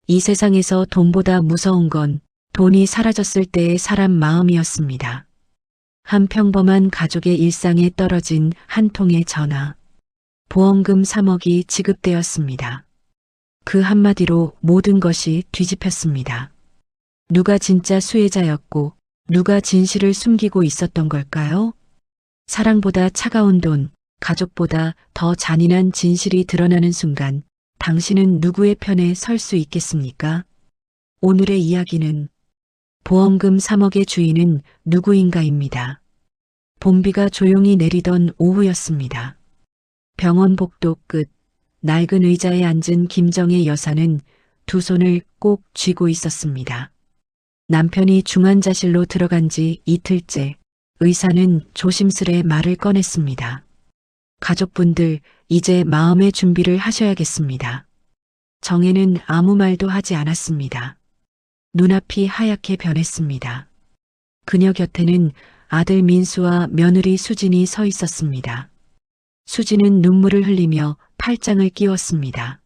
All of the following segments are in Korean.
이 세상에서 돈보다 무서운 건 돈이 사라졌을 때의 사람 마음이었습니다. 한 평범한 가족의 일상에 떨어진 한 통의 전화. 보험금 3억이 지급되었습니다. 그 한마디로 모든 것이 뒤집혔습니다. 누가 진짜 수혜자였고 누가 진실을 숨기고 있었던 걸까요? 사랑보다 차가운 돈, 가족보다 더 잔인한 진실이 드러나는 순간 당신은 누구의 편에 설 수 있겠습니까? 오늘의 이야기는 보험금 3억의 주인은 누구인가입니다. 봄비가 조용히 내리던 오후였습니다. 병원 복도 끝 낡은 의자에 앉은 김정혜 여사는 두 손을 꼭 쥐고 있었습니다. 남편이 중환자실로 들어간 지 이틀째 의사는 조심스레 말을 꺼냈습니다. 가족분들 이제 마음의 준비를 하셔야겠습니다. 정혜는 아무 말도 하지 않았습니다. 눈앞이 하얗게 변했습니다. 그녀 곁에는 아들 민수와 며느리 수진이 서 있었습니다. 수진은 눈물을 흘리며 팔짱을 끼웠습니다.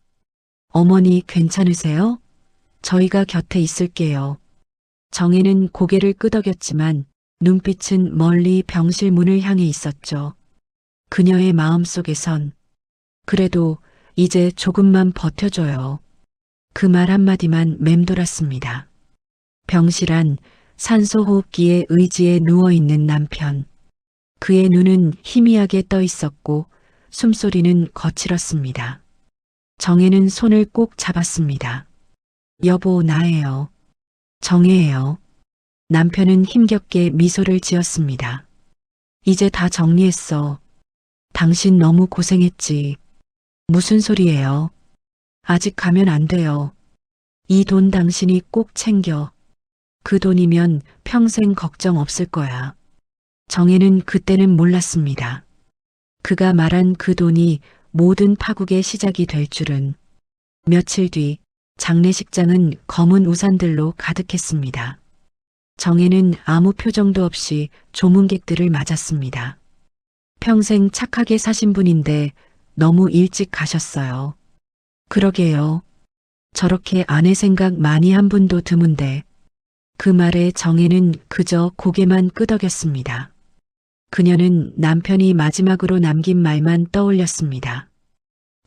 어머니 괜찮으세요? 저희가 곁에 있을게요. 정혜는 고개를 끄덕였지만 눈빛은 멀리 병실 문을 향해 있었죠. 그녀의 마음속에선 그래도 이제 조금만 버텨줘요. 그 말 한마디만 맴돌았습니다. 병실 안 산소호흡기에 의지에 누워있는 남편. 그의 눈은 희미하게 떠 있었고 숨소리는 거칠었습니다. 정혜는 손을 꼭 잡았습니다. 여보 나예요. 정혜예요. 남편은 힘겹게 미소를 지었습니다. 이제 다 정리했어. 당신 너무 고생했지. 무슨 소리예요? 아직 가면 안 돼요. 이 돈 당신이 꼭 챙겨. 그 돈이면 평생 걱정 없을 거야. 정혜는 그때는 몰랐습니다. 그가 말한 그 돈이 모든 파국의 시작이 될 줄은. 며칠 뒤 장례식장은 검은 우산들로 가득했습니다. 정혜는 아무 표정도 없이 조문객들을 맞았습니다. 평생 착하게 사신 분인데 너무 일찍 가셨어요. 그러게요. 저렇게 아내 생각 많이 한 분도 드문데. 그 말에 정혜는 그저 고개만 끄덕였습니다. 그녀는 남편이 마지막으로 남긴 말만 떠올렸습니다.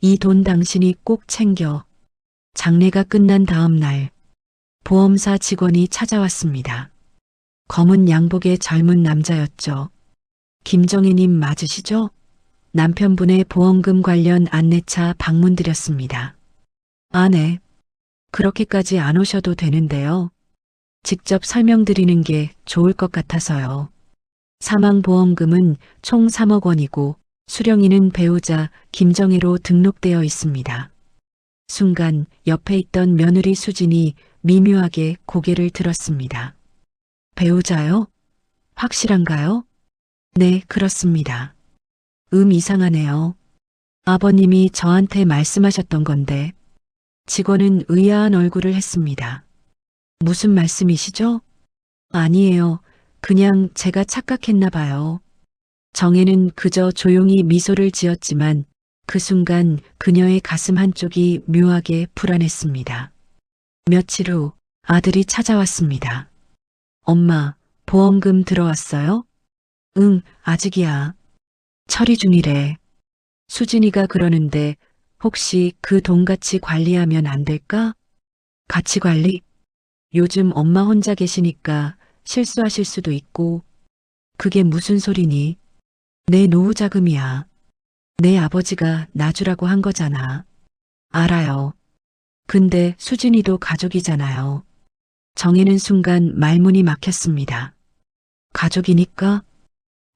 이 돈 당신이 꼭 챙겨. 장례가 끝난 다음 날 보험사 직원이 찾아왔습니다. 검은 양복의 젊은 남자였죠. 김정혜님 맞으시죠? 남편분의 보험금 관련 안내차 방문드렸습니다. 아, 네. 그렇게까지 안 오셔도 되는데요. 직접 설명드리는 게 좋을 것 같아서요. 사망보험금은 총 3억 원이고 수령인은 배우자 김정혜로 등록되어 있습니다. 순간 옆에 있던 며느리 수진이 미묘하게 고개를 들었습니다. 배우자요? 확실한가요? 네, 그렇습니다. 이상하네요. 아버님이 저한테 말씀하셨던 건데. 직원은 의아한 얼굴을 했습니다. 무슨 말씀이시죠? 아니에요. 그냥 제가 착각했나 봐요. 정혜는 그저 조용히 미소를 지었지만 그 순간 그녀의 가슴 한쪽이 묘하게 불안했습니다. 며칠 후 아들이 찾아왔습니다. 엄마, 보험금 들어왔어요? 응, 아직이야. 처리 중이래. 수진이가 그러는데 혹시 그 돈 같이 관리하면 안 될까? 같이 관리? 요즘 엄마 혼자 계시니까 실수하실 수도 있고. 그게 무슨 소리니? 내 노후 자금이야. 내 아버지가 놔주라고 한 거잖아. 알아요. 근데 수진이도 가족이잖아요. 정혜는 순간 말문이 막혔습니다. 가족이니까?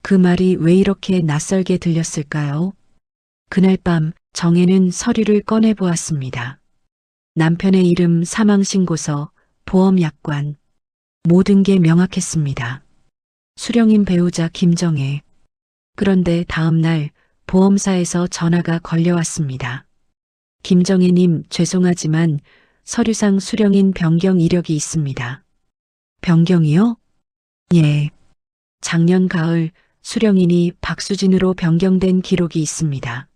그 말이 왜 이렇게 낯설게 들렸을까요? 그날 밤 정혜는 서류를 꺼내 보았습니다. 남편의 이름, 사망신고서, 보험약관. 모든 게 명확했습니다. 수령인 배우자 김정혜. 그런데 다음 날 보험사에서 전화가 걸려왔습니다. 김정혜님 죄송하지만 서류상 수령인 변경 이력이 있습니다. 변경이요? 예. 작년 가을 수령인이 박수진으로 변경된 기록이 있습니다.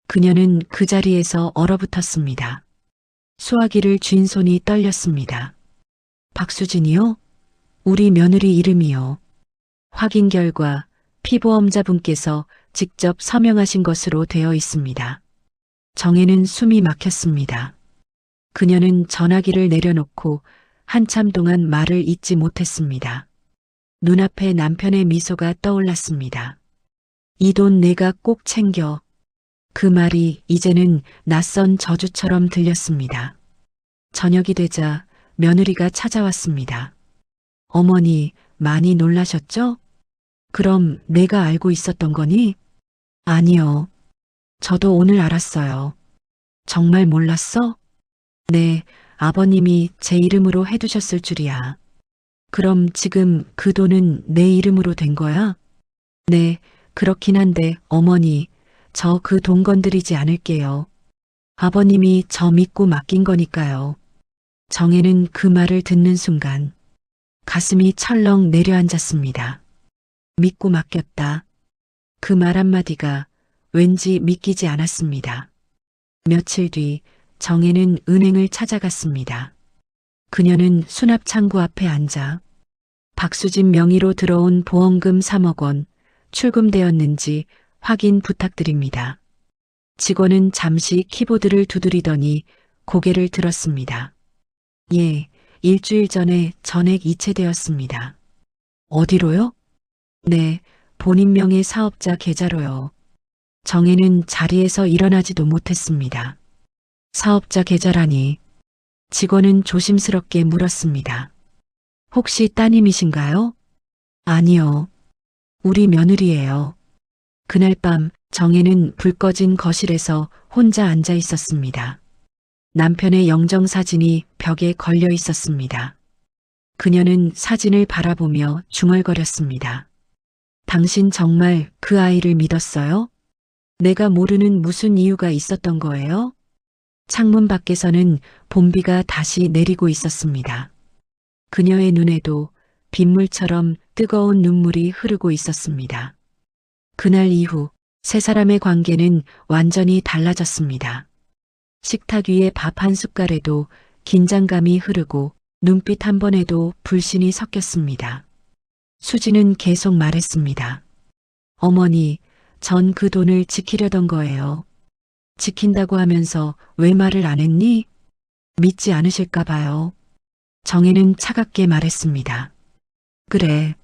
그녀는 그 자리에서 얼어붙었습니다. 수화기를 쥔 손이 떨렸습니다. 박수진이요? 우리 며느리 이름이요. 확인 결과 피보험자분께서 직접 서명하신 것으로 되어 있습니다. 정혜는 숨이 막혔습니다. 그녀는 전화기를 내려놓고 한참 동안 말을 잇지 못했습니다. 눈앞에 남편의 미소가 떠올랐습니다. 이 돈 내가 꼭 챙겨. 그 말이 이제는 낯선 저주처럼 들렸습니다. 저녁이 되자 며느리가 찾아왔습니다. 어머니, 많이 놀라셨죠? 그럼 내가 알고 있었던 거니? 아니요. 저도 오늘 알았어요. 정말 몰랐어? 네, 아버님이 제 이름으로 해두셨을 줄이야. 그럼 지금 그 돈은 내 이름으로 된 거야? 네, 그렇긴 한데 어머니, 저 그 돈 건드리지 않을게요. 아버님이 저 믿고 맡긴 거니까요. 정혜는 그 말을 듣는 순간 가슴이 철렁 내려앉았습니다. 믿고 맡겼다. 그 말 한마디가 왠지 믿기지 않았습니다. 며칠 뒤 정혜는 은행을 찾아갔습니다. 그녀는 수납 창구 앞에 앉아 박수진 명의로 들어온 보험금 3억 원 출금되었는지 확인 부탁드립니다. 직원은 잠시 키보드를 두드리더니 고개를 들었습니다. 예, 일주일 전에 전액 이체되었습니다. 어디로요? 네, 본인 명의 사업자 계좌로요. 정혜는 자리에서 일어나지도 못했습니다. 사업자 계좌라니. 직원은 조심스럽게 물었습니다. 혹시 따님이신가요? 아니요. 우리 며느리예요. 그날 밤 정혜는 불 꺼진 거실에서 혼자 앉아 있었습니다. 남편의 영정사진이 벽에 걸려 있었습니다. 그녀는 사진을 바라보며 중얼거렸습니다. 당신 정말 그 아이를 믿었어요? 내가 모르는 무슨 이유가 있었던 거예요? 창문 밖에서는 봄비가 다시 내리고 있었습니다. 그녀의 눈에도 빗물처럼 뜨거운 눈물이 흐르고 있었습니다. 그날 이후 세 사람의 관계는 완전히 달라졌습니다. 식탁 위에 밥 한 숟갈에도 긴장감이 흐르고 눈빛 한 번에도 불신이 섞였습니다. 수지는 계속 말했습니다. 어머니, 전 그 돈을 지키려던 거예요. 지킨다고 하면서 왜 말을 안 했니? 믿지 않으실까 봐요. 정혜는 차갑게 말했습니다. 그래.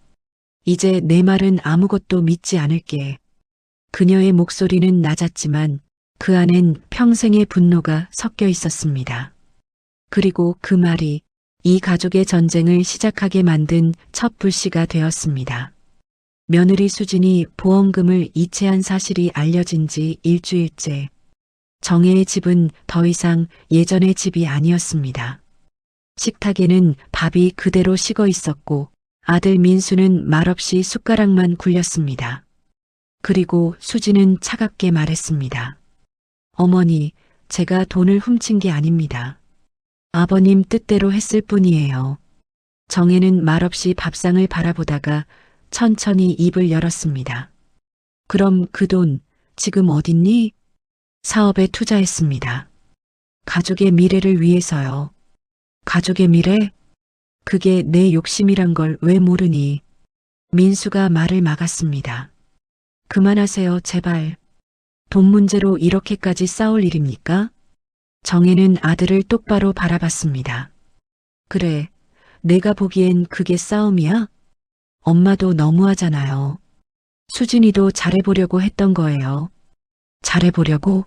이제 내 말은 아무것도 믿지 않을게. 그녀의 목소리는 낮았지만 그 안엔 평생의 분노가 섞여 있었습니다. 그리고 그 말이 이 가족의 전쟁을 시작하게 만든 첫 불씨가 되었습니다. 며느리 수진이 보험금을 이체한 사실이 알려진 지 일주일째. 정혜의 집은 더 이상 예전의 집이 아니었습니다. 식탁에는 밥이 그대로 식어 있었고 아들 민수는 말없이 숟가락만 굴렸습니다. 그리고 수지는 차갑게 말했습니다. 어머니, 제가 돈을 훔친 게 아닙니다. 아버님 뜻대로 했을 뿐이에요. 정혜는 말없이 밥상을 바라보다가 천천히 입을 열었습니다. 그럼 그 돈 지금 어딨니? 사업에 투자했습니다. 가족의 미래를 위해서요. 가족의 미래? 그게 내 욕심이란 걸 왜 모르니? 민수가 말을 막았습니다. 그만하세요, 제발. 돈 문제로 이렇게까지 싸울 일입니까? 정혜는 아들을 똑바로 바라봤습니다. 그래, 내가 보기엔 그게 싸움이야? 엄마도 너무하잖아요. 수진이도 잘해보려고 했던 거예요. 잘해보려고?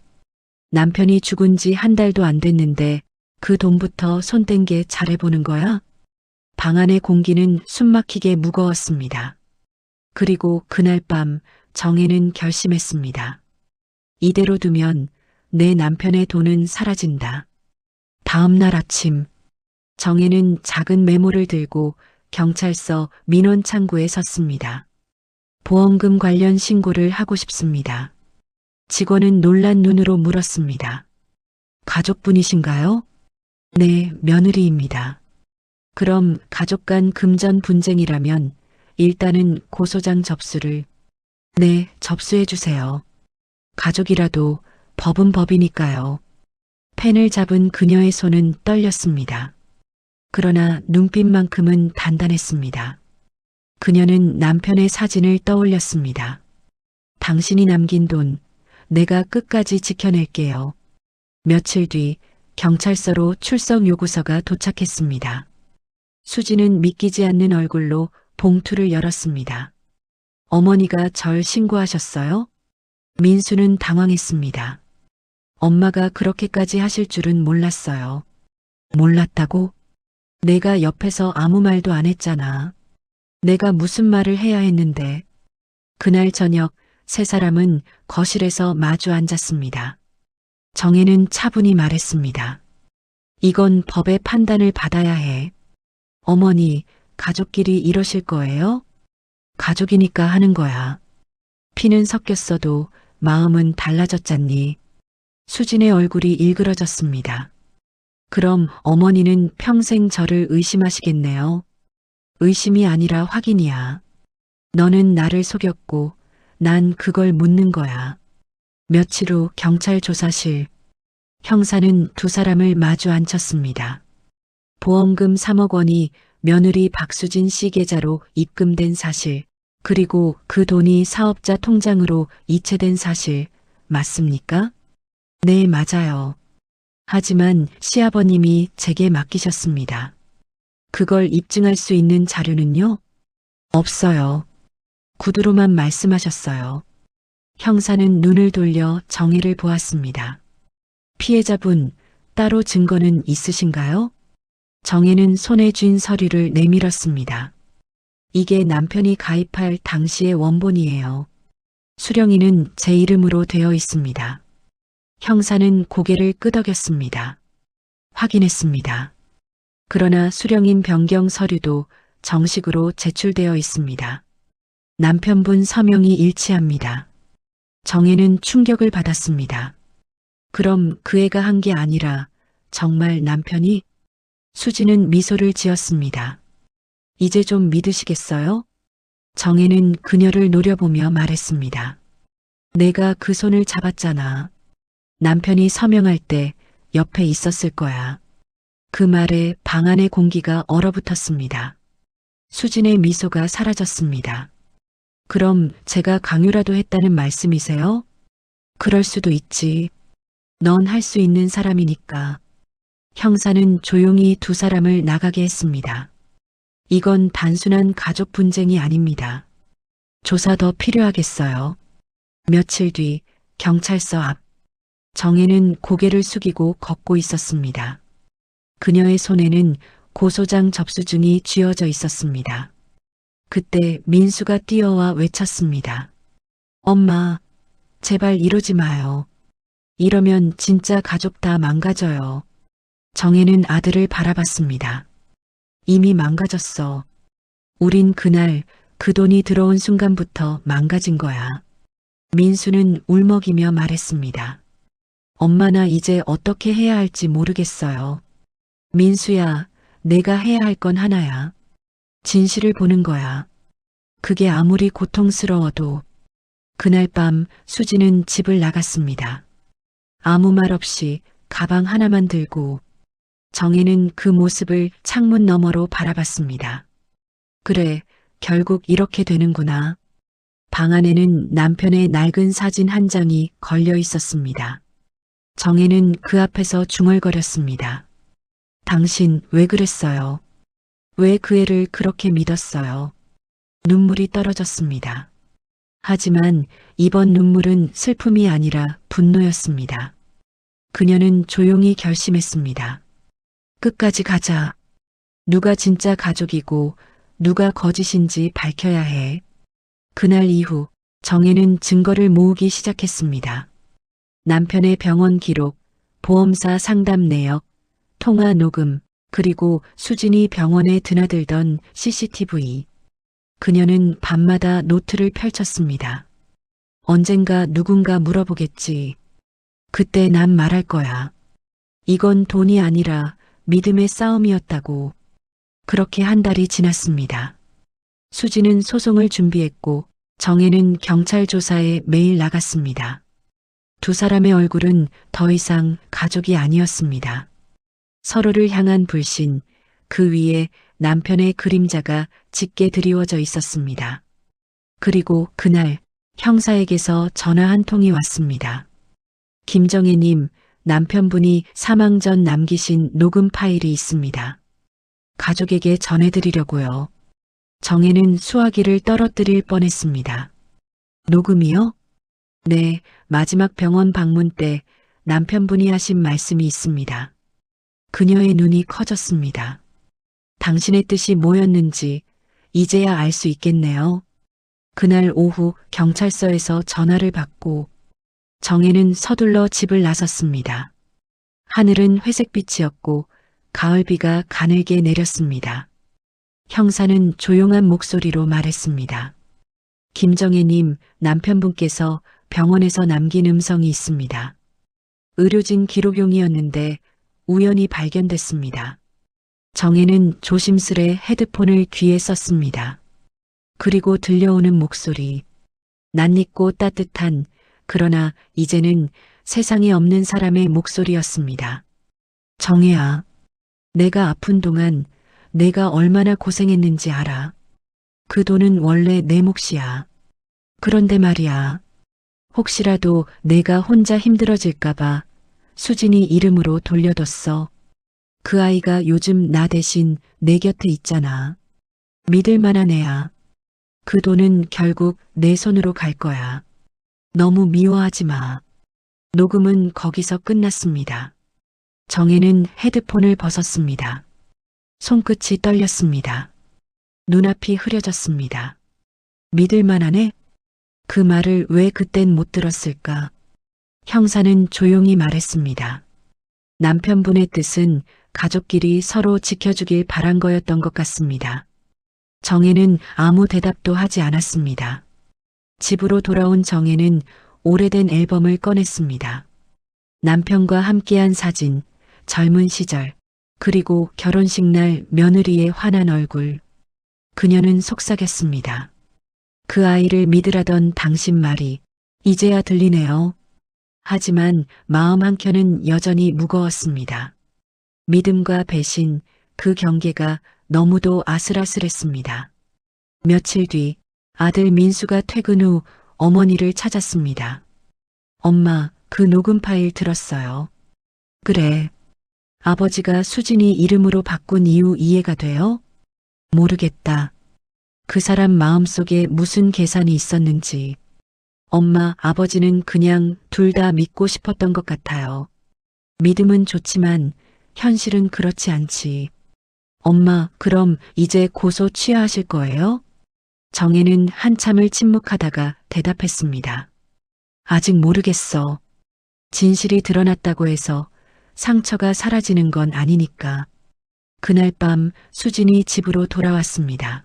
남편이 죽은 지 한 달도 안 됐는데 그 돈부터 손 뗀 게 잘해보는 거야? 방 안의 공기는 숨막히게 무거웠습니다. 그리고 그날 밤 정혜는 결심했습니다. 이대로 두면 내 남편의 돈은 사라진다. 다음 날 아침 정혜는 작은 메모를 들고 경찰서 민원 창구에 섰습니다. 보험금 관련 신고를 하고 싶습니다. 직원은 놀란 눈으로 물었습니다. 가족분이신가요? 네, 며느리입니다. 그럼 가족 간 금전 분쟁이라면 일단은 고소장 접수를. 네, 접수해 주세요. 가족이라도 법은 법이니까요. 펜을 잡은 그녀의 손은 떨렸습니다. 그러나 눈빛만큼은 단단했습니다. 그녀는 남편의 사진을 떠올렸습니다. 당신이 남긴 돈, 내가 끝까지 지켜낼게요. 며칠 뒤 경찰서로 출석 요구서가 도착했습니다. 수지는 믿기지 않는 얼굴로 봉투를 열었습니다. 어머니가 절 신고하셨어요? 민수는 당황했습니다. 엄마가 그렇게까지 하실 줄은 몰랐어요. 몰랐다고? 내가 옆에서 아무 말도 안 했잖아. 내가 무슨 말을 해야 했는데. 그날 저녁 세 사람은 거실에서 마주 앉았습니다. 정혜는 차분히 말했습니다. 이건 법의 판단을 받아야 해. 어머니, 가족끼리 이러실 거예요? 가족이니까 하는 거야. 피는 섞였어도 마음은 달라졌잖니. 수진의 얼굴이 일그러졌습니다. 그럼 어머니는 평생 저를 의심하시겠네요. 의심이 아니라 확인이야. 너는 나를 속였고 난 그걸 묻는 거야. 며칠 후 경찰 조사실. 형사는 두 사람을 마주 앉혔습니다. 보험금 3억 원이 며느리 박수진 씨 계좌로 입금된 사실, 그리고 그 돈이 사업자 통장으로 이체된 사실, 맞습니까? 네, 맞아요. 하지만 시아버님이 제게 맡기셨습니다. 그걸 입증할 수 있는 자료는요? 없어요. 구두로만 말씀하셨어요. 형사는 눈을 돌려 정혜를 보았습니다. 피해자분, 따로 증거는 있으신가요? 정혜는 손에 쥔 서류를 내밀었습니다. 이게 남편이 가입할 당시의 원본이에요. 수령이는 제 이름으로 되어 있습니다. 형사는 고개를 끄덕였습니다. 확인했습니다. 그러나 수령인 변경 서류도 정식으로 제출되어 있습니다. 남편분 서명이 일치합니다. 정혜는 충격을 받았습니다. 그럼 그 애가 한 게 아니라 정말 남편이? 수지는 미소를 지었습니다. 이제 좀 믿으시겠어요? 정혜는 그녀를 노려보며 말했습니다. 내가 그 손을 잡았잖아. 남편이 서명할 때 옆에 있었을 거야. 그 말에 방 안의 공기가 얼어붙었습니다. 수진의 미소가 사라졌습니다. 그럼 제가 강요라도 했다는 말씀이세요? 그럴 수도 있지. 넌 할 수 있는 사람이니까. 형사는 조용히 두 사람을 나가게 했습니다. 이건 단순한 가족 분쟁이 아닙니다. 조사 더 필요하겠어요. 며칠 뒤 경찰서 앞. 정혜는 고개를 숙이고 걷고 있었습니다. 그녀의 손에는 고소장 접수증이 쥐어져 있었습니다. 그때 민수가 뛰어와 외쳤습니다. 엄마, 제발 이러지 마요. 이러면 진짜 가족 다 망가져요. 정혜는 아들을 바라봤습니다. 이미 망가졌어. 우린 그날 그 돈이 들어온 순간부터 망가진 거야. 민수는 울먹이며 말했습니다. 엄마, 나 이제 어떻게 해야 할지 모르겠어요. 민수야, 내가 해야 할 건 하나야. 진실을 보는 거야. 그게 아무리 고통스러워도. 그날 밤 수지는 집을 나갔습니다. 아무 말 없이 가방 하나만 들고. 정혜는 그 모습을 창문 너머로 바라봤습니다. 그래, 결국 이렇게 되는구나. 방 안에는 남편의 낡은 사진 한 장이 걸려 있었습니다. 정혜는 그 앞에서 중얼거렸습니다. 당신 왜 그랬어요? 왜 그 애를 그렇게 믿었어요? 눈물이 떨어졌습니다. 하지만 이번 눈물은 슬픔이 아니라 분노였습니다. 그녀는 조용히 결심했습니다. 끝까지 가자. 누가 진짜 가족이고 누가 거짓인지 밝혀야 해. 그날 이후 정혜는 증거를 모으기 시작했습니다. 남편의 병원 기록, 보험사 상담 내역, 통화 녹음, 그리고 수진이 병원에 드나들던 CCTV. 그녀는 밤마다 노트를 펼쳤습니다. 언젠가 누군가 물어보겠지. 그때 난 말할 거야. 이건 돈이 아니라 믿음의 싸움이었다고. 그렇게 한 달이 지났습니다. 수지는 소송을 준비했고 정혜는 경찰 조사에 매일 나갔습니다. 두 사람의 얼굴은 더 이상 가족이 아니었습니다. 서로를 향한 불신, 그 위에 남편의 그림자가 짙게 드리워져 있었습니다. 그리고 그날 형사에게서 전화 한 통이 왔습니다. 김정혜님, 남편분이 사망 전 남기신 녹음 파일이 있습니다. 가족에게 전해드리려고요. 정혜는 수화기를 떨어뜨릴 뻔했습니다. 녹음이요? 네, 마지막 병원 방문 때 남편분이 하신 말씀이 있습니다. 그녀의 눈이 커졌습니다. 당신의 뜻이 뭐였는지 이제야 알 수 있겠네요. 그날 오후 경찰서에서 전화를 받고 정혜는 서둘러 집을 나섰습니다. 하늘은 회색빛이었고 가을비가 가늘게 내렸습니다. 형사는 조용한 목소리로 말했습니다. 김정혜님, 남편분께서 병원에서 남긴 음성이 있습니다. 의료진 기록용이었는데 우연히 발견됐습니다. 정혜는 조심스레 헤드폰을 귀에 썼습니다. 그리고 들려오는 목소리, 낯익고 따뜻한, 그러나 이제는 세상에 없는 사람의 목소리였습니다. 정혜야, 내가 아픈 동안 내가 얼마나 고생했는지 알아. 그 돈은 원래 내 몫이야. 그런데 말이야, 혹시라도 내가 혼자 힘들어질까봐 수진이 이름으로 돌려뒀어. 그 아이가 요즘 나 대신 내 곁에 있잖아. 믿을 만한 애야. 그 돈은 결국 내 손으로 갈 거야. 너무 미워하지 마. 녹음은 거기서 끝났습니다. 정혜는 헤드폰을 벗었습니다. 손끝이 떨렸습니다. 눈앞이 흐려졌습니다. 믿을 만하네? 그 말을 왜 그땐 못 들었을까? 형사는 조용히 말했습니다. 남편분의 뜻은 가족끼리 서로 지켜주길 바란 거였던 것 같습니다. 정혜는 아무 대답도 하지 않았습니다. 집으로 돌아온 정혜는 오래된 앨범을 꺼냈습니다. 남편과 함께한 사진, 젊은 시절, 그리고 결혼식 날 며느리의 환한 얼굴. 그녀는 속삭였습니다. 그 아이를 믿으라던 당신 말이 이제야 들리네요. 하지만 마음 한켠은 여전히 무거웠습니다. 믿음과 배신, 그 경계가 너무도 아슬아슬했습니다. 며칠 뒤 아들 민수가 퇴근 후 어머니를 찾았습니다. 엄마, 그 녹음 파일 들었어요. 그래. 아버지가 수진이 이름으로 바꾼 이유 이해가 돼요? 모르겠다. 그 사람 마음속에 무슨 계산이 있었는지. 엄마, 아버지는 그냥 둘 다 믿고 싶었던 것 같아요. 믿음은 좋지만 현실은 그렇지 않지. 엄마, 그럼 이제 고소 취하하실 거예요? 정혜는 한참을 침묵하다가 대답했습니다. 아직 모르겠어. 진실이 드러났다고 해서 상처가 사라지는 건 아니니까. 그날 밤 수진이 집으로 돌아왔습니다.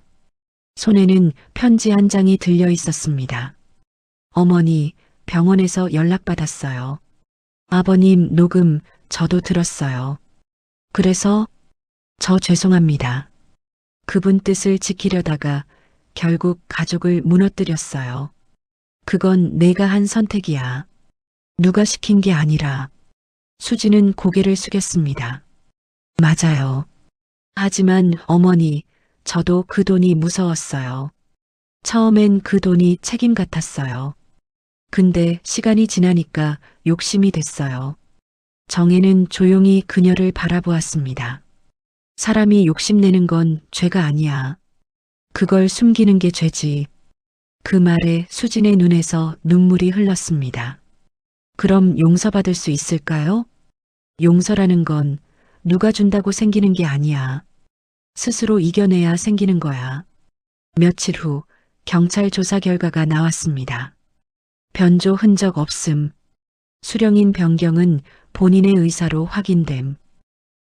손에는 편지 한 장이 들려 있었습니다. 어머니, 병원에서 연락받았어요. 아버님 녹음 저도 들었어요. 그래서 저 죄송합니다. 그분 뜻을 지키려다가 결국 가족을 무너뜨렸어요. 그건 내가 한 선택이야. 누가 시킨 게 아니라. 수지는 고개를 숙였습니다. 맞아요. 하지만 어머니, 저도 그 돈이 무서웠어요. 처음엔 그 돈이 책임 같았어요. 근데 시간이 지나니까 욕심이 됐어요. 정혜는 조용히 그녀를 바라보았습니다. 사람이 욕심내는 건 죄가 아니야. 그걸 숨기는 게 죄지. 그 말에 수진의 눈에서 눈물이 흘렀습니다. 그럼 용서받을 수 있을까요? 용서라는 건 누가 준다고 생기는 게 아니야. 스스로 이겨내야 생기는 거야. 며칠 후 경찰 조사 결과가 나왔습니다. 변조 흔적 없음. 수령인 변경은 본인의 의사로 확인됨.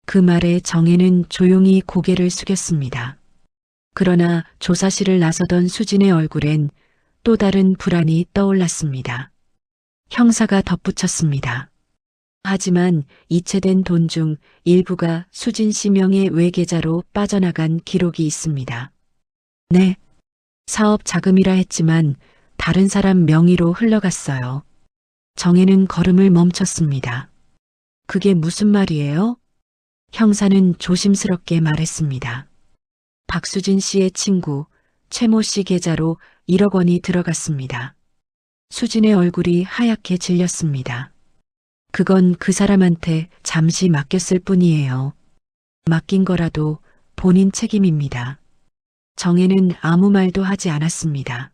그 말에 정혜는 조용히 고개를 숙였습니다. 그러나 조사실을 나서던 수진의 얼굴엔 또 다른 불안이 떠올랐습니다. 형사가 덧붙였습니다. 하지만 이체된 돈 중 일부가 수진 씨 명의 외계자로 빠져나간 기록이 있습니다. 네, 사업 자금이라 했지만 다른 사람 명의로 흘러갔어요. 정혜는 걸음을 멈췄습니다. 그게 무슨 말이에요? 형사는 조심스럽게 말했습니다. 박수진 씨의 친구 최모 씨 계좌로 1억 원이 들어갔습니다. 수진의 얼굴이 하얗게 질렸습니다. 그건 그 사람한테 잠시 맡겼을 뿐이에요. 맡긴 거라도 본인 책임입니다. 정혜는 아무 말도 하지 않았습니다.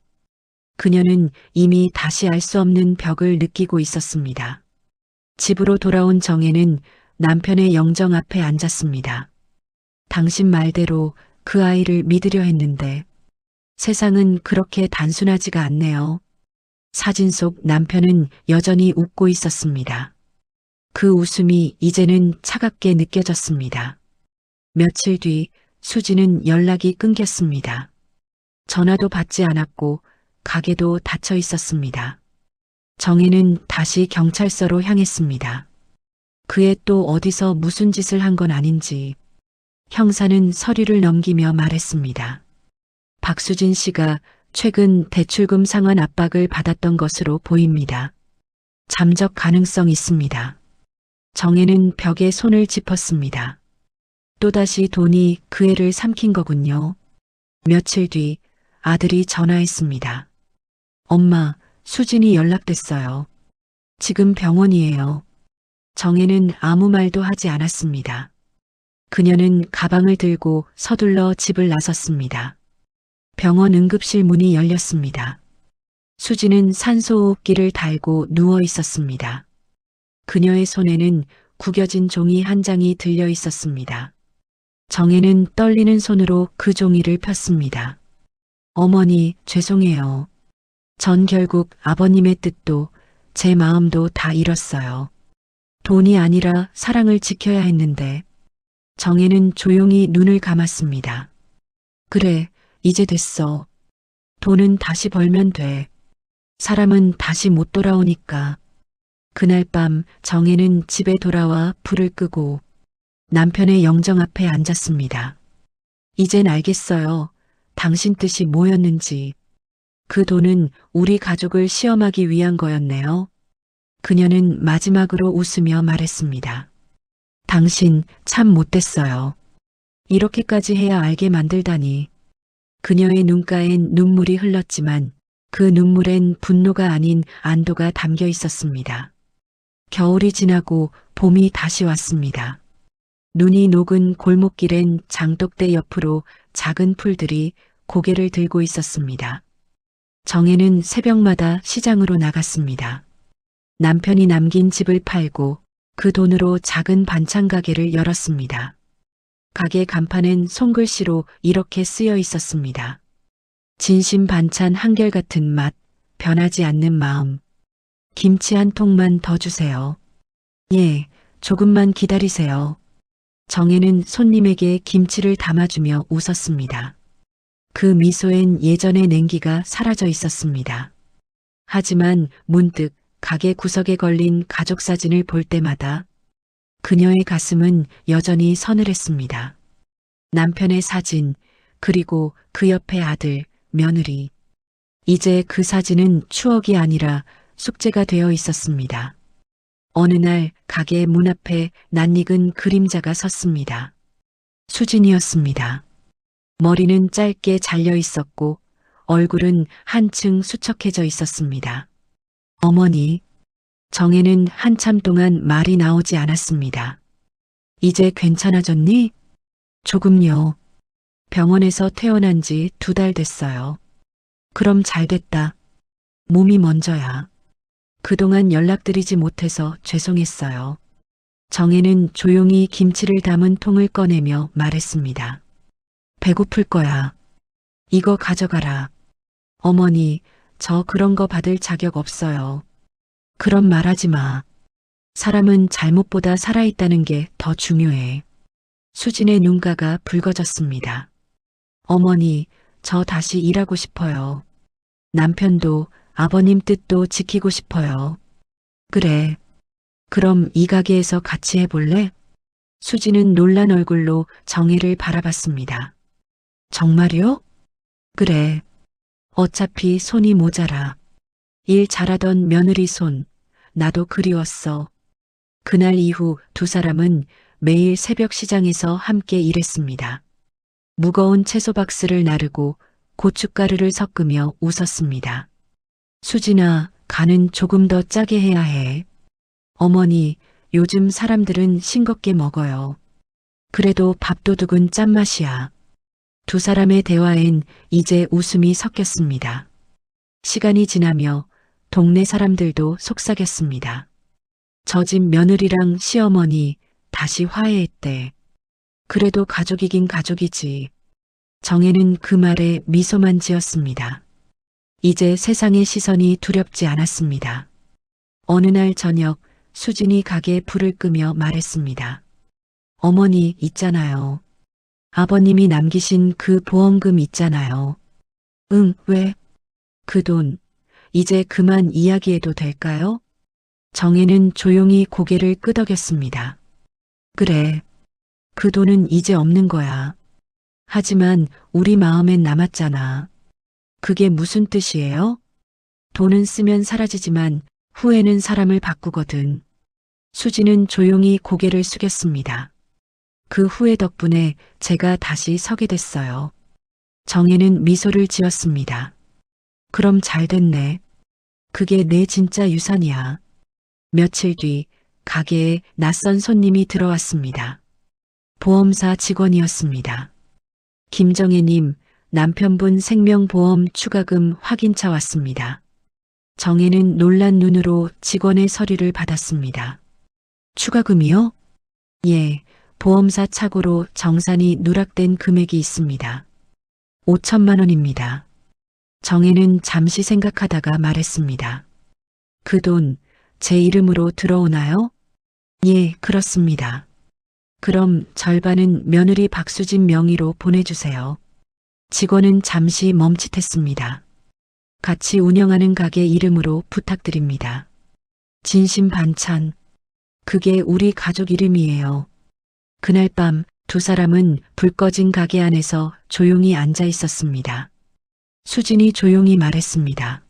그녀는 이미 다시 알 수 없는 벽을 느끼고 있었습니다. 집으로 돌아온 정혜는 남편의 영정 앞에 앉았습니다. 당신 말대로 그 아이를 믿으려 했는데 세상은 그렇게 단순하지가 않네요. 사진 속 남편은 여전히 웃고 있었습니다. 그 웃음이 이제는 차갑게 느껴졌습니다. 며칠 뒤 수지는 연락이 끊겼습니다. 전화도 받지 않았고 가게도 닫혀 있었습니다. 정혜는 다시 경찰서로 향했습니다. 그애 또 어디서 무슨 짓을 한 건 아닌지 형사는 서류를 넘기며 말했습니다. 박수진 씨가 최근 대출금 상환 압박을 받았던 것으로 보입니다. 잠적 가능성 있습니다. 정혜는 벽에 손을 짚었습니다. 또다시 돈이 그 애를 삼킨 거군요. 며칠 뒤 아들이 전화했습니다. 엄마, 수진이 연락됐어요. 지금 병원이에요. 정혜는 아무 말도 하지 않았습니다. 그녀는 가방을 들고 서둘러 집을 나섰습니다. 병원 응급실 문이 열렸습니다. 수지는 산소호흡기를 달고 누워 있었습니다. 그녀의 손에는 구겨진 종이 한 장이 들려 있었습니다. 정혜는 떨리는 손으로 그 종이를 폈습니다. 어머니, 죄송해요. 전 결국 아버님의 뜻도 제 마음도 다 잃었어요. 돈이 아니라 사랑을 지켜야 했는데. 정혜는 조용히 눈을 감았습니다. 그래, 이제 됐어. 돈은 다시 벌면 돼. 사람은 다시 못 돌아오니까. 그날 밤 정혜는 집에 돌아와 불을 끄고 남편의 영정 앞에 앉았습니다. 이젠 알겠어요. 당신 뜻이 뭐였는지. 그 돈은 우리 가족을 시험하기 위한 거였네요. 그녀는 마지막으로 웃으며 말했습니다. 당신 참 못됐어요. 이렇게까지 해야 알게 만들다니. 그녀의 눈가엔 눈물이 흘렀지만 그 눈물엔 분노가 아닌 안도가 담겨 있었습니다. 겨울이 지나고 봄이 다시 왔습니다. 눈이 녹은 골목길엔 장독대 옆으로 작은 풀들이 고개를 들고 있었습니다. 정혜는 새벽마다 시장으로 나갔습니다. 남편이 남긴 집을 팔고 그 돈으로 작은 반찬 가게를 열었습니다. 가게 간판엔 손글씨로 이렇게 쓰여 있었습니다. 진심 반찬 한결같은 맛, 변하지 않는 마음. 김치 한 통만 더 주세요. 예, 조금만 기다리세요. 정혜는 손님에게 김치를 담아주며 웃었습니다. 그 미소엔 예전의 냉기가 사라져 있었습니다. 하지만 문득 가게 구석에 걸린 가족 사진을 볼 때마다 그녀의 가슴은 여전히 서늘했습니다. 남편의 사진, 그리고 그 옆에 아들, 며느리. 이제 그 사진은 추억이 아니라 숙제가 되어 있었습니다. 어느 날 가게 문 앞에 낯익은 그림자가 섰습니다. 수진이었습니다. 머리는 짧게 잘려 있었고 얼굴은 한층 수척해져 있었습니다. 어머니. 정혜는 한참 동안 말이 나오지 않았습니다. 이제 괜찮아졌니? 조금요. 병원에서 퇴원한 지 2달 됐어요. 그럼 잘 됐다. 몸이 먼저야. 그동안 연락드리지 못해서 죄송했어요. 정혜는 조용히 김치를 담은 통을 꺼내며 말했습니다. 배고플 거야. 이거 가져가라. 어머니, 저 그런 거 받을 자격 없어요. 그런 말하지 마. 사람은 잘못보다 살아있다는 게 더 중요해. 수진의 눈가가 붉어졌습니다. 어머니, 저 다시 일하고 싶어요. 남편도 아버님 뜻도 지키고 싶어요. 그래. 그럼 이 가게에서 같이 해볼래? 수진은 놀란 얼굴로 정혜를 바라봤습니다. 정말요? 그래. 어차피 손이 모자라. 일 잘하던 며느리 손, 나도 그리웠어. 그날 이후 두 사람은 매일 새벽 시장에서 함께 일했습니다. 무거운 채소 박스를 나르고 고춧가루를 섞으며 웃었습니다. 수진아, 간은 조금 더 짜게 해야 해. 어머니, 요즘 사람들은 싱겁게 먹어요. 그래도 밥도둑은 짠맛이야. 두 사람의 대화엔 이제 웃음이 섞였습니다. 시간이 지나며 동네 사람들도 속삭였습니다. 저 집 며느리랑 시어머니 다시 화해했대. 그래도 가족이긴 가족이지. 정혜는 그 말에 미소만 지었습니다. 이제 세상의 시선이 두렵지 않았습니다. 어느 날 저녁 수진이 가게에 불을 끄며 말했습니다. 어머니 있잖아요. 아버님이 남기신 그 보험금 있잖아요. 응, 왜? 그 돈, 이제 그만 이야기해도 될까요? 정혜는 조용히 고개를 끄덕였습니다. 그래, 그 돈은 이제 없는 거야. 하지만 우리 마음엔 남았잖아. 그게 무슨 뜻이에요? 돈은 쓰면 사라지지만 후회는 사람을 바꾸거든. 수지는 조용히 고개를 숙였습니다. 그 후회 덕분에 제가 다시 서게 됐어요. 정혜는 미소를 지었습니다. 그럼 잘 됐네. 그게 내 진짜 유산이야. 며칠 뒤 가게에 낯선 손님이 들어왔습니다. 보험사 직원이었습니다. 김정혜님, 남편분 생명보험 추가금 확인차 왔습니다. 정혜는 놀란 눈으로 직원의 서류를 받았습니다. 추가금이요? 예, 보험사 착오로 정산이 누락된 금액이 있습니다. 5천만 원입니다. 정혜는 잠시 생각하다가 말했습니다. 그 돈 제 이름으로 들어오나요? 예, 그렇습니다. 그럼 절반은 며느리 박수진 명의로 보내주세요. 직원은 잠시 멈칫했습니다. 같이 운영하는 가게 이름으로 부탁드립니다. 진심 반찬. 그게 우리 가족 이름이에요. 그날 밤 두 사람은 불 꺼진 가게 안에서 조용히 앉아 있었습니다. 수진이 조용히 말했습니다.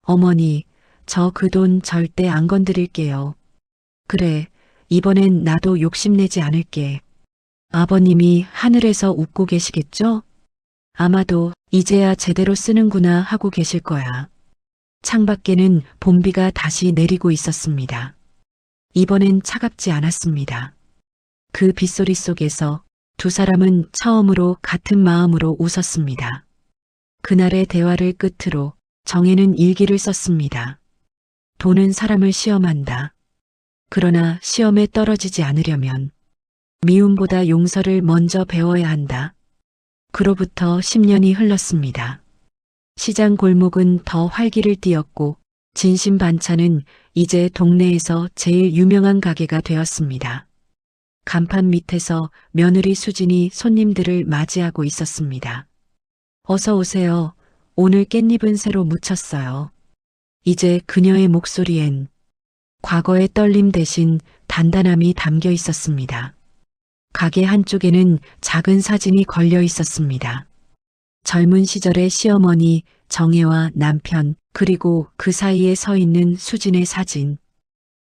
어머니, 저 그 돈 절대 안 건드릴게요. 그래, 이번엔 나도 욕심내지 않을게. 아버님이 하늘에서 웃고 계시겠죠? 아마도 이제야 제대로 쓰는구나 하고 계실 거야. 창밖에는 봄비가 다시 내리고 있었습니다. 이번엔 차갑지 않았습니다. 그 빗소리 속에서 두 사람은 처음으로 같은 마음으로 웃었습니다. 그날의 대화를 끝으로 정혜는 일기를 썼습니다. 돈은 사람을 시험한다. 그러나 시험에 떨어지지 않으려면 미움보다 용서를 먼저 배워야 한다. 그로부터 10년이 흘렀습니다. 시장 골목은 더 활기를 띠었고 진심 반찬은 이제 동네에서 제일 유명한 가게가 되었습니다. 간판 밑에서 며느리 수진이 손님들을 맞이하고 있었습니다. 어서 오세요. 오늘 깻잎은 새로 무쳤어요. 이제 그녀의 목소리엔 과거의 떨림 대신 단단함이 담겨 있었습니다. 가게 한쪽에는 작은 사진이 걸려 있었습니다. 젊은 시절의 시어머니, 정혜와 남편, 그리고 그 사이에 서 있는 수진의 사진.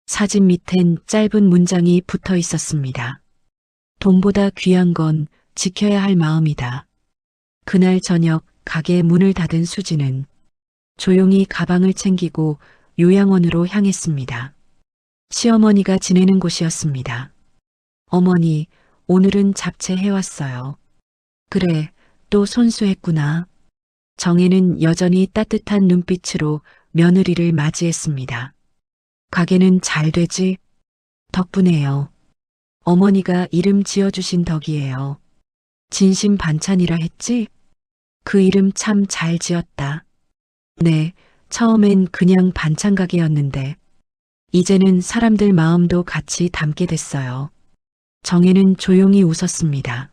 사진 밑엔 짧은 문장이 붙어 있었습니다. 돈보다 귀한 건 지켜야 할 마음이다. 그날 저녁 가게 문을 닫은 수진은 조용히 가방을 챙기고 요양원으로 향했습니다. 시어머니가 지내는 곳이었습니다. 어머니, 오늘은 잡채 해왔어요. 그래, 또 손수했구나. 정혜는 여전히 따뜻한 눈빛으로 며느리를 맞이했습니다. 가게는 잘 되지? 덕분에요. 어머니가 이름 지어주신 덕이에요. 진심 반찬이라 했지? 그 이름 참 잘 지었다. 네, 처음엔 그냥 반찬 가게였는데 이제는 사람들 마음도 같이 담게 됐어요. 정혜는 조용히 웃었습니다.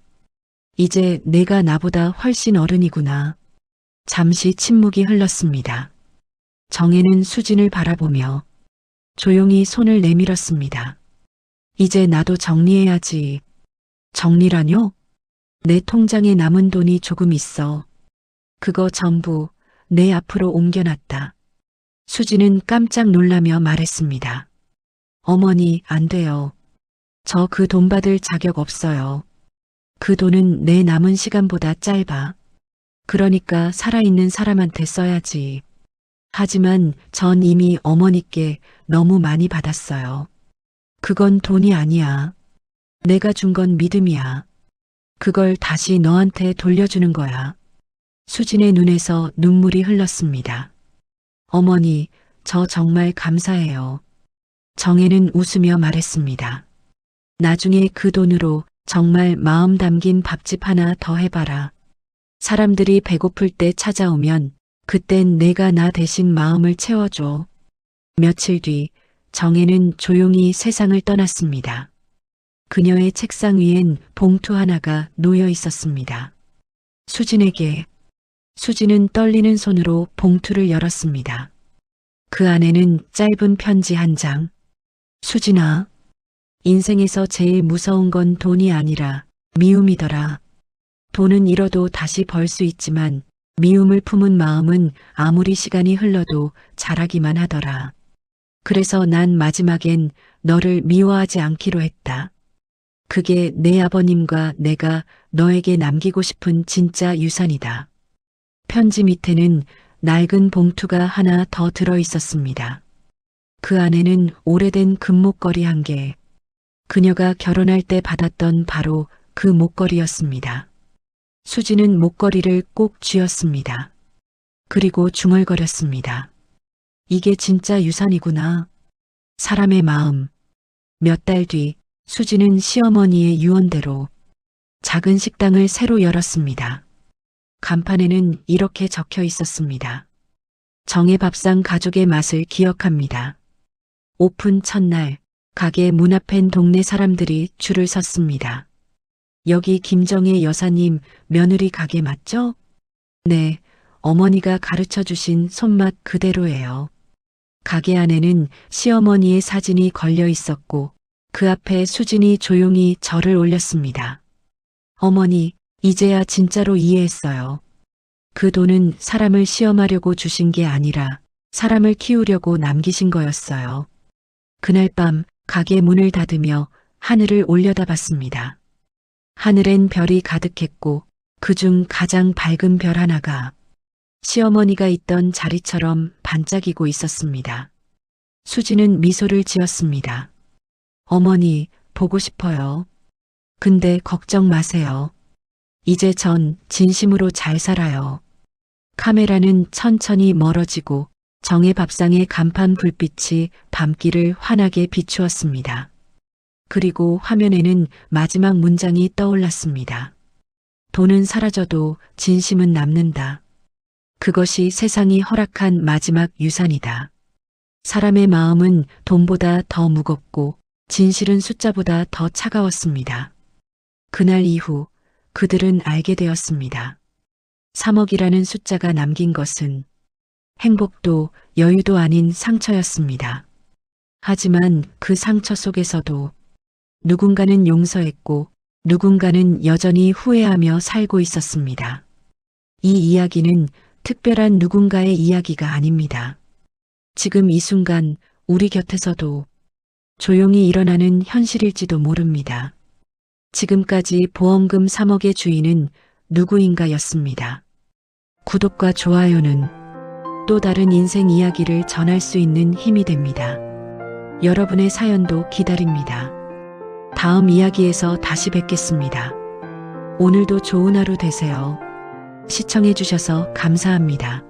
이제 내가 나보다 훨씬 어른이구나. 잠시 침묵이 흘렀습니다. 정혜는 수진을 바라보며 조용히 손을 내밀었습니다. 이제 나도 정리해야지. 정리라뇨? 내 통장에 남은 돈이 조금 있어. 그거 전부 내 앞으로 옮겨놨다. 수지는 깜짝 놀라며 말했습니다. 어머니, 안 돼요. 저 그 돈 받을 자격 없어요. 그 돈은 내 남은 시간보다 짧아. 그러니까 살아있는 사람한테 써야지. 하지만 전 이미 어머니께 너무 많이 받았어요. 그건 돈이 아니야. 내가 준 건 믿음이야. 그걸 다시 너한테 돌려주는 거야. 수진의 눈에서 눈물이 흘렀습니다. 어머니, 저 정말 감사해요. 정혜는 웃으며 말했습니다. 나중에 그 돈으로 정말 마음 담긴 밥집 하나 더 해봐라. 사람들이 배고플 때 찾아오면 그땐 내가 나 대신 마음을 채워줘. 며칠 뒤 정혜는 조용히 세상을 떠났습니다. 그녀의 책상 위엔 봉투 하나가 놓여 있었습니다. 수진에게. 수진은 떨리는 손으로 봉투를 열었습니다. 그 안에는 짧은 편지 한 장. 수진아, 인생에서 제일 무서운 건 돈이 아니라 미움이더라. 돈은 잃어도 다시 벌 수 있지만 미움을 품은 마음은 아무리 시간이 흘러도 자라기만 하더라. 그래서 난 마지막엔 너를 미워하지 않기로 했다. 그게 내 아버님과 내가 너에게 남기고 싶은 진짜 유산이다. 편지 밑에는 낡은 봉투가 하나 더 들어 있었습니다. 그 안에는 오래된 금목걸이 한 개. 그녀가 결혼할 때 받았던 바로 그 목걸이였습니다. 수지는 목걸이를 꼭 쥐었습니다. 그리고 중얼거렸습니다. 이게 진짜 유산이구나. 사람의 마음. 몇 달 뒤 수지는 시어머니의 유언대로 작은 식당을 새로 열었습니다. 간판에는 이렇게 적혀 있었습니다. 정의 밥상 가족의 맛을 기억합니다. 오픈 첫날 가게 문 앞엔 동네 사람들이 줄을 섰습니다. 여기 김정혜 여사님 며느리 가게 맞죠? 네, 어머니가 가르쳐 주신 손맛 그대로예요. 가게 안에는 시어머니의 사진이 걸려 있었고 그 앞에 수진이 조용히 절을 올렸습니다. 어머니, 이제야 진짜로 이해했어요. 그 돈은 사람을 시험하려고 주신 게 아니라 사람을 키우려고 남기신 거였어요. 그날 밤 가게 문을 닫으며 하늘을 올려다봤습니다. 하늘엔 별이 가득했고 그중 가장 밝은 별 하나가 시어머니가 있던 자리처럼 반짝이고 있었습니다. 수지는 미소를 지었습니다. 어머니, 보고 싶어요. 근데 걱정 마세요. 이제 전 진심으로 잘 살아요. 카메라는 천천히 멀어지고 정의 밥상의 간판 불빛이 밤길을 환하게 비추었습니다. 그리고 화면에는 마지막 문장이 떠올랐습니다. 돈은 사라져도 진심은 남는다. 그것이 세상이 허락한 마지막 유산이다. 사람의 마음은 돈보다 더 무겁고 진실은 숫자보다 더 차가웠습니다. 그날 이후 그들은 알게 되었습니다. 3억이라는 숫자가 남긴 것은 행복도 여유도 아닌 상처였습니다. 하지만 그 상처 속에서도 누군가는 용서했고 누군가는 여전히 후회하며 살고 있었습니다. 이 이야기는 특별한 누군가의 이야기가 아닙니다. 지금 이 순간 우리 곁에서도 조용히 일어나는 현실일지도 모릅니다. 지금까지 보험금 3억의 주인은 누구인가였습니다. 구독과 좋아요는 또 다른 인생 이야기를 전할 수 있는 힘이 됩니다. 여러분의 사연도 기다립니다. 다음 이야기에서 다시 뵙겠습니다. 오늘도 좋은 하루 되세요. 시청해 주셔서 감사합니다.